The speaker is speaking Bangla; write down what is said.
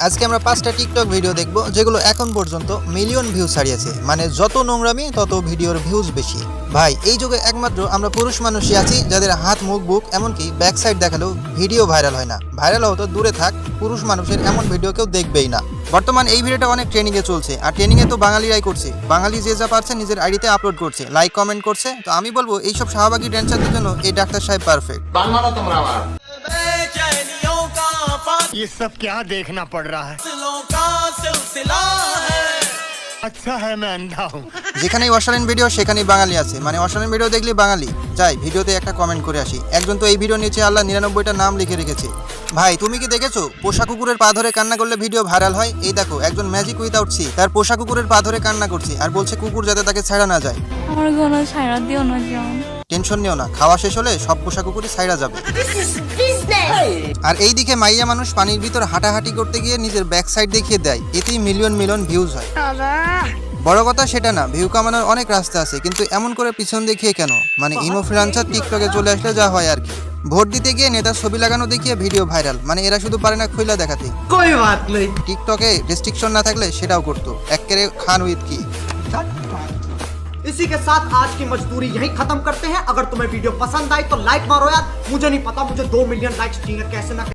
আজকে আমরা 5টা টিকটক ভিডিও দেখব যেগুলো এখন পর্যন্ত মিলিয়ন ভিউজ ছাড়িয়েছে। মানে যত নোংরামি তত ভিডিওর ভিউজ বেশি। ভাই এই যুগে একমাত্র আমরা পুরুষ মানুষই আছি যাদের হাত মুখ বুক এমনকি ব্যাক সাইড দেখালেও ভিডিও ভাইরাল হয় না। ভাইরাল হতো দূরে থাক, পুরুষ মানুষের এমন ভিডিও কেউ দেখবেই না। বর্তমান এই ভিডিওটা অনেক ট্রেনিংয়ে চলছে, আর ট্রেনিংয়ে তো বাঙালিরাই করছে। বাঙালি যে যা পারছে নিজের আইডিতে আপলোড করছে, লাইক কমেন্ট করছে। তো আমি বলবো এইসব শাহবাগী ড্যান্সারদের জন্য এই ডাক্তার সাহেব পারফেক্ট। ये सब क्या देखना पड़ रहा है? अच्छा है मैं अंधा हूँ। যেখানেই অশালীন ভিডিও সেখানেই বাঙালি আছে। মানে অশালীন ভিডিও দেখলে বাঙালি। যাই ভিডিওতে একটা কমেন্ট করে আসি। একজন তো এই ভিডিও নিচে আল্লাহ 99টা নাম লিখে রেখেছে। ভাই তুমি কি দেখেছো পোষা কুকুরের পা ধরে কান্না করলে ভিডিও ভাইরাল হয়? এই দেখো একজন ম্যাজিক উইদাউট সি তার পোষা কুকুরের পা ধরে কান্না করছে আর বলছে কুকুর যাতে তাকে ছাড়া না যায়। আমার কোনো ছাড়া দিও না জান। টেনশন নিও না, খাওয়া শেষ হলে সব পোষা কুকুরই ছাইড়া যাবে। আর এই দিকে মাইয়া মানুষ পানির ভিতর হাঁটাহাঁটি করতে গিয়ে নিজের ব্যাক সাইড দেখিয়ে দেয়, এতেই মিলিয়ন মিলিয়ন ভিউজ হয়। বড় কথা সেটা না, ভিউ কামানোর অনেক রাস্তা আছে, কিন্তু এমন করে পিছন দেখিয়ে কেন? মানে ইনফ্লুয়েন্সার টিকটকে চলে আসলে যা হয় আর কি। ভোট দিতে গিয়ে নেতার ছবি লাগানো দেখিয়ে ভিডিও ভাইরাল। মানে এরা শুধু পারে না খুইলা দেখাতে, টিকটকে রেস্ট্রিকশন না থাকলে সেটাও করতো। একেবারে খান উইথ কি। इसी के साथ आज की मजदूरी यहीं खत्म करते हैं। अगर तुम्हें वीडियो पसंद आई तो लाइक मारो यार। मुझे नहीं पता, मुझे 2 मिलियन लाइक्स चाहिए, कैसे ना